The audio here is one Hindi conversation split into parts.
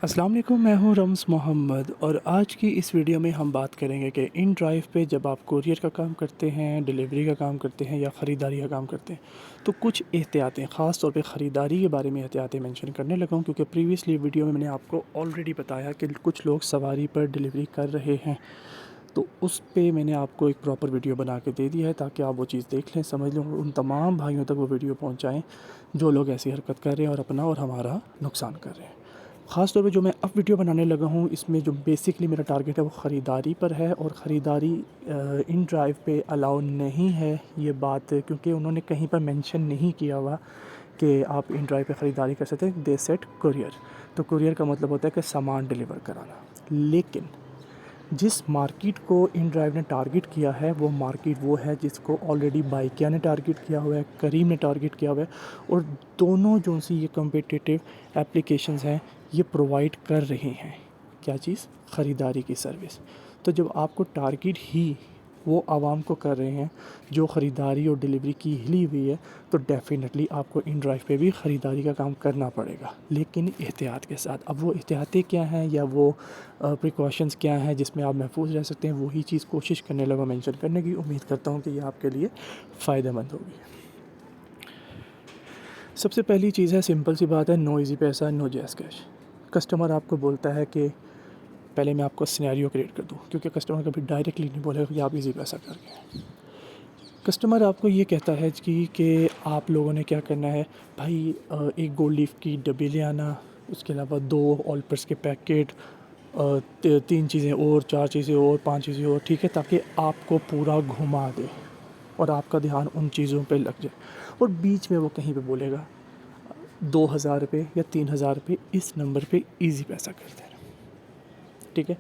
अस्सलाम वालेकुम, मैं हूँ रम्ज़ मोहम्मद और आज की इस वीडियो में हम बात करेंगे कि इन ड्राइव पे जब आप कुरियर का काम करते हैं, डिलीवरी का काम करते हैं या ख़रीदारी का काम करते हैं तो कुछ एहतियातें, ख़ास तौर पे ख़रीदारी के बारे में एहतियातें मेंशन करने लगा हूँ, क्योंकि प्रीवियसली वीडियो में मैंने आपको ऑलरेडी बताया कि कुछ लोग सवारी पर डिलीवरी कर रहे हैं। तो उस पे मैंने आपको एक प्रॉपर वीडियो बना के दे दिया है ताकि आप वो चीज़ देख लें, समझ लें और उन तमाम भाइयों तक वो वीडियो पहुँचाएँ जो लोग ऐसी हरकत कर रहे हैं और अपना और हमारा नुकसान कर रहे हैं। ख़ास तौर पे जो मैं अब वीडियो बनाने लगा हूँ, इसमें जो बेसिकली मेरा टारगेट है वो ख़रीदारी पर है और ख़रीदारी इन ड्राइव पे अलाउ नहीं है ये बात, क्योंकि उन्होंने कहीं पर मेंशन नहीं किया हुआ कि आप इन ड्राइव पे ख़रीदारी कर सकते हैं। दे सेट कुरियर, तो कुरियर का मतलब होता है कि सामान डिलीवर कराना। लेकिन जिस मार्केट को इन ड्राइव ने टारगेट किया है वो मार्केट वो है जिसको ऑलरेडी बाइकिया ने टारगेट किया हुआ है, करीम ने टारगेट किया हुआ है और दोनों जो सी ये कम्पिटिटिव एप्लीकेशंस हैं ये प्रोवाइड कर रहे हैं क्या चीज़, ख़रीदारी की सर्विस। तो जब आपको टारगेट ही वो आवाम को कर रहे हैं जो ख़रीदारी और डिलीवरी की हिली हुई है, तो डेफ़िनेटली आपको इन ड्राइव पे भी ख़रीदारी का काम करना पड़ेगा, लेकिन एहतियात के साथ। अब वो एहतियातें क्या हैं या वो प्रिकॉशंस क्या हैं जिसमें आप महफूज रह सकते हैं, वही चीज़ कोशिश करने लगा मेंशन करने की। उम्मीद करता हूँ कि ये आपके लिए फ़ायदेमंद होगी। सबसे पहली चीज़ है, सिंपल सी बात है, नो इजी पैसा नो जैज़ कैश। कस्टमर आपको बोलता है कि पहले मैं आपको सिनेरियो क्रिएट कर दूँ, क्योंकि कस्टमर कभी डायरेक्टली नहीं बोलेगा कि आप इजी पैसा करके। कस्टमर आपको ये कहता है कि आप लोगों ने क्या करना है भाई, एक गोल्ड लीफ की डब्बी ले आना, उसके अलावा 2 ऑलपर्स के पैकेट, 3 चीज़ें और, 4 चीज़ें और, 5 चीज़ें और, ठीक है, ताकि आपको पूरा घुमा दे और आपका ध्यान उन चीज़ों पे लग जाए। और बीच में वो कहीं पे बोलेगा 2,000 रुपये या 3,000 रुपये इस नंबर पे ईज़ी पैसा कर देना, ठीक है।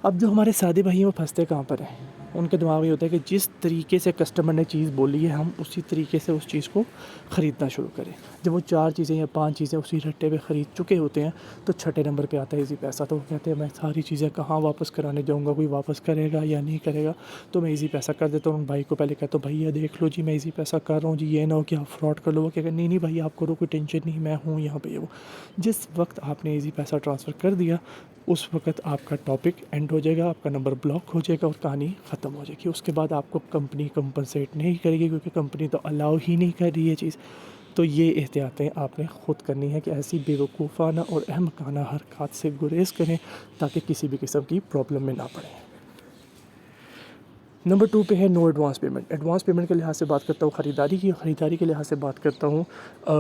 अब जो हमारे सादे भाई हैं वो फंसते कहाँ पर हैं, उनके दिमाग में होता है कि जिस तरीके से कस्टमर ने चीज़ बोली है हम उसी तरीके से उस चीज़ को ख़रीदना शुरू करें। जब वो 4 चीज़ें या 5 चीज़ें उसी रट्टे पे ख़रीद चुके होते हैं तो छठे नंबर पे आता है इजी पैसा। तो वो कहते हैं मैं सारी चीज़ें कहाँ वापस कराने जाऊँगा, कोई वापस करेगा या नहीं करेगा, तो मैं इजी पैसा कर देता हूँ। उन भाई को पहले कहता हूँ भैया देख लो जी मैं इजी पैसा कर रहा हूँ जी, ये ना हो कि आप फ्रॉड कर लो। वो क्या, नहीं नहीं भाई आप करो, कोई टेंशन नहीं, मैं हूँ यहाँ पे। वो जिस वक्त आपने इजी पैसा ट्रांसफ़र कर दिया उस वक्त आपका टॉपिक एंड हो जाएगा, आपका नंबर ब्लॉक हो जाएगा और कहानी ख़त्म हो जाएगी। उसके बाद आपको कंपनी कंपनसेट नहीं करेगी, क्योंकि कंपनी तो अलाउ ही नहीं कर रही है चीज़। तो ये एहतियातें आपने ख़ुद करनी है कि ऐसी बेवकूफ़ाना और अहमकाना हरकत से गुरेज़ करें ताकि किसी भी किस्म की प्रॉब्लम में ना पड़े। नंबर 2 पे है no advance payment. Advance payment के लिहाज से बात करता हूँ ख़रीदारी की, ख़रीदारी के लिहाज से बात करता हूँ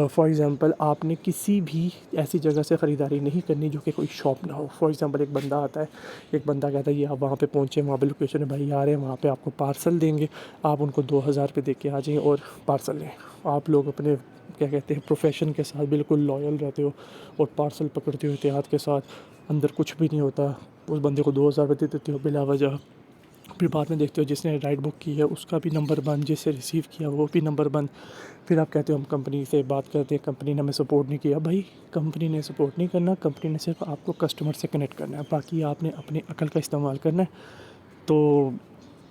फॉर एग्ज़ाम्पल आपने किसी भी ऐसी जगह से ख़रीदारी नहीं करनी जो कि कोई शॉप ना हो। फॉर एग्ज़ाम्पल एक बंदा आता है, एक बंदा कहता है ये आप वहाँ पे पहुँचे, वहाँ पे लोकेशन है, भाई आ रहे हैं, वहाँ पे आपको पार्सल देंगे, आप उनको 2,000 रुपये दे के आ जाएँ और पार्सल लें। आप लोग अपने क्या कहते हैं प्रोफेशन के साथ बिल्कुल लॉयल रहते हो और पार्सल पकड़ते हो एहतियात के साथ, अंदर कुछ भी नहीं होता, उस बंदे को 2,000 रुपये दे देते हो बिला वजह। फिर बाद में देखते हो जिसने राइड बुक की है उसका भी नंबर बंद, जिससे रिसीव किया वो भी नंबर बंद। फिर आप कहते हो हम कंपनी से बात करते हैं, कंपनी ने हमें सपोर्ट नहीं किया। भाई कंपनी ने सपोर्ट नहीं करना, कंपनी ने सिर्फ आपको कस्टमर से कनेक्ट करना है, बाकी आपने अपनी अकल का इस्तेमाल करना है। तो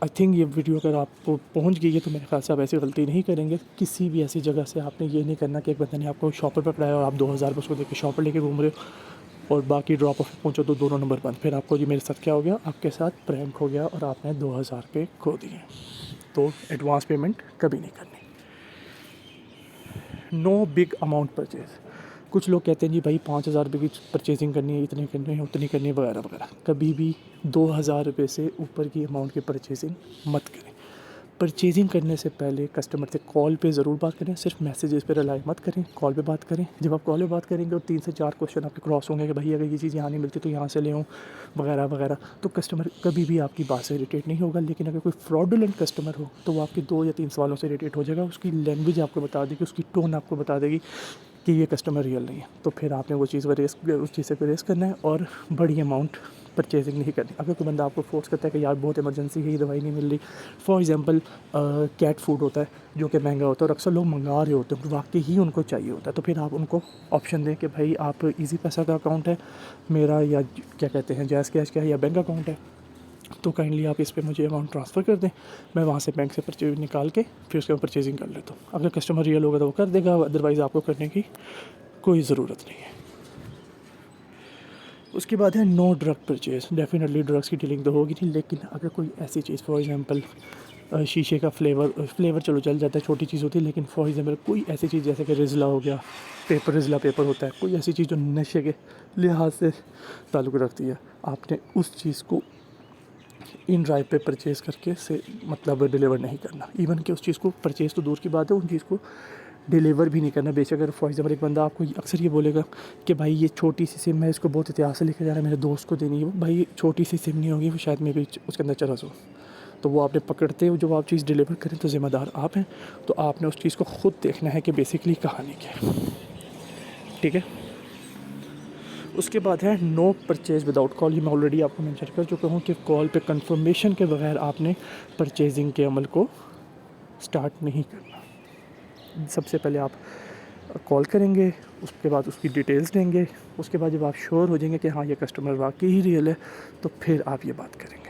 आई थिंक ये वीडियो अगर आपको पहुंच गई है तो मेरे ख्याल से आप ऐसी गलती नहीं करेंगे। किसी भी ऐसी जगह से आपने ये नहीं करना कि एक बंदे ने आपको शॉपर पकड़ाया और आप 2,000 रुपये उसको देकर शॉपर लेके घूम रहे हो और बाकी ड्रॉप ऑफ पहुँचो तो दोनों नंबर बंद। फिर आपको जी मेरे साथ क्या हो गया, आपके साथ प्रैंक हो गया और आपने 2,000 रुपये खो दिए। तो एडवांस पेमेंट कभी नहीं करनी। No big amount purchase. कुछ लोग कहते हैं जी भाई 5,000 रुपये की परचेजिंग करनी है, इतनी करनी है, उतनी करनी है, वगैरह वगैरह। कभी भी 2,000 रुपये से ऊपर की अमाउंट की परचेजिंग मत करें। परचेजिंग करने से पहले कस्टमर से कॉल पे ज़रूर बात करें, सिर्फ मैसेजेस पे रिलाई मत करें, कॉल पे बात करें। जब आप कॉल पे बात करेंगे और 3 से 4 क्वेश्चन आपके क्रॉस होंगे कि भाई अगर ये चीज़ यहाँ नहीं मिलती तो यहाँ से ले आऊँ, वगैरह वगैरह, तो कस्टमर कभी भी आपकी बात से इरिटेट नहीं होगा। लेकिन अगर कोई फ्रॉडुलेंट कस्टमर हो तो वो आपके 2 या 3 सवालों से इरिटेट हो जाएगा, उसकी लैंग्वेज आपको बता देगी, उसकी टोन आपको बता देगी कि ये कस्टमर रियल नहीं है। तो फिर आपने वो चीज़ उस चीज़ से रेस करना है और बड़ी अमाउंट परचेजिंग नहीं करनी। अगर कोई बंदा आपको फोर्स करता है कि यार बहुत इमरजेंसी है, ये दवाई नहीं मिल रही, फॉर एग्जांपल कैट फूड होता है जो कि महंगा होता है और अक्सर लोग मंगा रहे होते हैं, वाकई ही उनको चाहिए होता है, तो फिर आप उनको ऑप्शन दें कि भाई आप इजी पैसा का अकाउंट है मेरा, या क्या कहते हैं जैज़ कैश का है, या बैंक अकाउंट है, तो काइंडली आप इस पे मुझे अमाउंट ट्रांसफ़र कर दें, मैं वहाँ से बैंक से परचेज निकाल के फिर उसके बाद परचेजिंग कर लेता हूँ। अगर कस्टमर रियल होगा तो वो कर देगा, अदरवाइज़ आपको करने की कोई ज़रूरत नहीं है। उसके बाद है no drug purchase. Definitely drugs की डीलिंग तो होगी नहीं, लेकिन अगर कोई ऐसी चीज़ फॉर एग्जांपल शीशे का फ्लेवर चलो चल जाता है, छोटी चीज़ होती है, लेकिन फॉर एग्जांपल कोई ऐसी चीज़ जैसे कि रिजला हो गया, रिजला पेपर होता है, कोई ऐसी चीज़ जो नशे के लिहाज से ताल्लुक़ रखती है, आपने उस चीज़ को इन ड्राइव पे परचेज़ करके से मतलब डिलीवर नहीं करना। इवन कि उस चीज़ को परचेज़ तो दूर की बात है, उन चीज़ को डिलीवर भी नहीं करना। बेशक अगर फॉर एग्जांपल एक बंदा आपको अक्सर ये बोलेगा कि भाई ये छोटी सी सिम है, इसको बहुत एहतियात से लेकर जाना है, मेरे दोस्त को देनी है। भाई छोटी सी सिम नहीं होगी, वो शायद मे भी उसके अंदर चरस हो, तो वो आपने पकड़ते हो, जब आप चीज़ डिलीवर करें तो ज़िम्मेदार आप हैं। तो आपने उस चीज़ को ख़ुद देखना है कि बेसिकली कहानी क्या है, ठीक है। उसके बाद है नो परचेज़ विदाउट कॉल। ये मैं ऑलरेडी आपको मेंशन कर चुका हूँ कि कॉल पे कंफर्मेशन के बगैर आपने परचेजिंग के अमल को स्टार्ट नहीं करना। सबसे पहले आप कॉल करेंगे, उसके बाद उसकी डिटेल्स देंगे, उसके बाद जब आप श्योर हो जाएंगे कि हाँ ये कस्टमर वाकई ही रियल है, तो फिर आप ये बात करेंगे।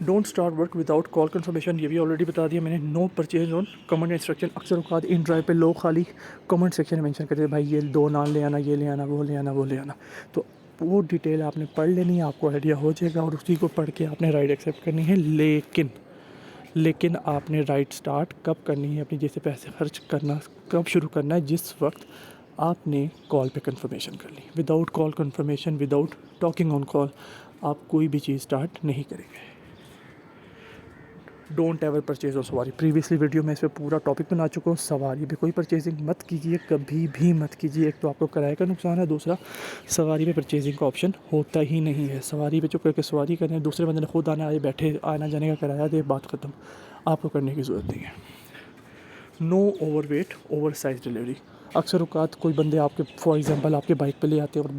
Don't start work without call confirmation, ये भी ऑलरेडी बता दिया मैंने। No purchase on comment instruction. अक्सर औकात इन ड्राइव पे लोग खाली कमेंट सेक्शन में मेंशन करते हैं भाई ये 2 नान ले आना, ये ले आना, वो ले आना, वो ले आना। तो वो डिटेल आपने पढ़ लेनी है, आपको आइडिया हो जाएगा, और उसी को पढ़ के आपने राइड एक्सेप्ट करनी है। लेकिन आपने राइड स्टार्ट कब करनी है, अपनी जैसे पैसे खर्च करना कब शुरू करना है, जिस वक्त आपने कॉल पे कंफर्मेशन कर ली। Without call confirmation, without talking on call आप कोई भी चीज़ स्टार्ट नहीं करेंगे। डोंट एवर परचेज ऑन सवारी। प्रीवियसली वीडियो में इस पर पूरा टॉपिक बना चुका हूँ। सवारी पे कोई परचेजिंग मत कीजिए, कभी भी मत कीजिए। एक तो आपको किराए का नुकसान है, दूसरा सवारी पे परचेजिंग का ऑप्शन होता ही नहीं है। सवारी पे चुप करके सवारी करें, दूसरे बंदे ने खुद आना जाने का किराया दे, बात ख़त्म। आपको करने की ज़रूरत नहीं है। No over weight over size delivery. अक्सर औकात कोई बंदे आपके फॉर एग्जांपल आपके बाइक पे ले आते हैं और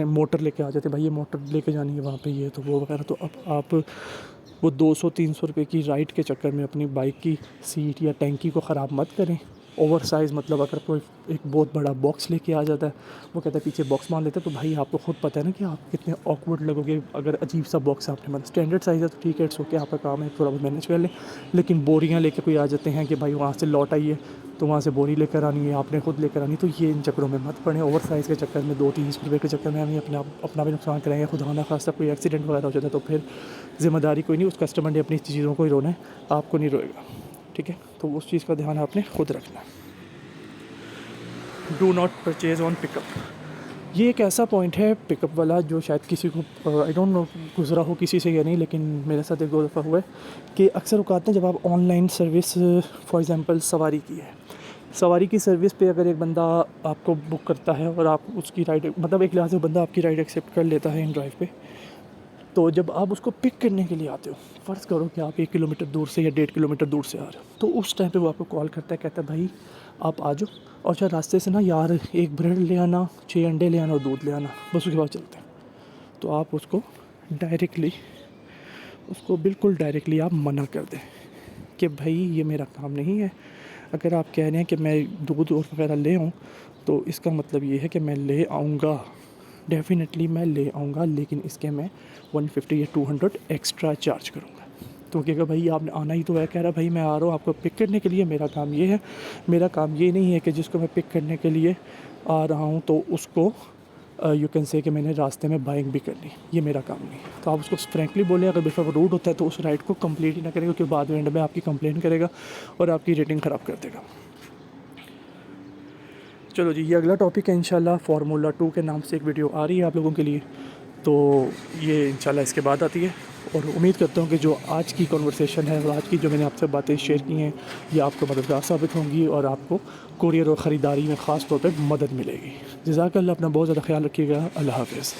मोटर लेके आ जाते हैं, भाई ये मोटर लेके जानी है वहाँ पे, ये तो वो वगैरह। तो अब आप वो 200-300 रुपये की राइड के चक्कर में अपनी बाइक की सीट या टैंकी को ख़राब मत करें। ओवर साइज़ मतलब अगर कोई एक बहुत बड़ा बॉक्स लेके आ जाता है, वो कहता है पीछे बॉक्स मान लेते हैं, तो भाई आपको खुद पता है ना कि आप कितने ऑकवर्ड लगोगे अगर अजीब सा बॉक्स आपने मतलब स्टैंडर्ड साइज़ है तो ठीक है, इट्स ओके, आपका काम है थोड़ा बहुत मैनेज कर लें। लेकिन बोरियाँ लेके कोई आ जाते हैं कि भाई वहाँ से लौट आइए, तो वहाँ से बोरी लेकर आनी है, आपने खुद लेकर आनी, तो ये इन चक्करों में मत पड़ें। ओवर साइज़ के चक्कर में 200-300 रुपये के चक्कर में हम अपना भी नुकसान करेंगे। खुदा ना खास्ता कोई एक्सीडेंट वगैरह हो जाता है तो फिर ज़िम्मेदारी कोई नहीं, उस कस्टमर ने अपनी चीज़ों को ही रोना है, आपको नहीं रोएगा, ठीक है। तो उस चीज़ का ध्यान आपने खुद रखना है। Do not purchase on pickup. ये एक ऐसा पॉइंट है पिकअप वाला जो शायद किसी को आई डोंट नो गुजरा हो किसी से या नहीं, लेकिन मेरे साथ 1-2 दफ़ा हुआ है कि अक्सर औकात ना जब आप ऑनलाइन सर्विस फॉर एग्जांपल सवारी की है, सवारी की सर्विस पे अगर एक बंदा आपको बुक करता है और आप उसकी राइड मतलब एक लिहाज से बंदा आपकी राइड एक्सेप्ट कर लेता है इन ड्राइव पे, तो जब आप उसको पिक करने के लिए आते हो, फ़र्ज़ करो कि आप 1 किलोमीटर दूर से या 1.5 किलोमीटर दूर से आ रहे हो, तो उस टाइम पे वो आपको कॉल करता है, कहता है भाई आप आ जाओ, और शायद रास्ते से ना यार 1 ब्रेड ले आना, 6 अंडे ले आना और दूध ले आना, बस उसके बाद चलते हैं। तो आप उसको बिल्कुल डायरेक्टली आप मना कर दें कि भाई ये मेरा काम नहीं है। अगर आप कह रहे हैं कि मैं दूध और वगैरह ले आऊँ, तो इसका मतलब ये है कि मैं ले आऊँगा, डेफ़िनेटली मैं ले आऊँगा, लेकिन इसके मैं 150 या 200 एक्स्ट्रा चार्ज करूँगा। तो कहेगा भाई आपने आना ही तो है, कह रहा भाई मैं आ रहा हूँ आपको पिक करने के लिए, मेरा काम ये है, मेरा काम ये नहीं है कि जिसको मैं पिक करने के लिए आ रहा हूँ तो उसको यू कैन से कि मैंने रास्ते में बाइंग भी करनी, ये मेरा काम नहीं है। तो आप उसको फ्रैंकली बोलें, अगर बेशक रूड होता है तो उस राइड को कंप्लीट ही ना करें, क्योंकि बाद में एंड में आपकी कंप्लेन करेगा और आपकी रेटिंग ख़राब कर देगा। चलो जी, ये अगला टॉपिक है इंशाल्लाह, फार्मूला 2 के नाम से एक वीडियो आ रही है आप लोगों के लिए, तो ये इंशाल्लाह इसके बाद आती है। और उम्मीद करता हूँ कि जो आज की कन्वर्सेशन है और आज की जो मैंने आपसे बातें शेयर की हैं, ये आपको मददगार साबित होंगी और आपको कुरियर और ख़रीदारी में ख़ास तौर पे मदद मिलेगी। जज़ाकल्लाह, अपना बहुत ज़्यादा ख्याल रखिएगा। अल्लाह हाफ़िज़।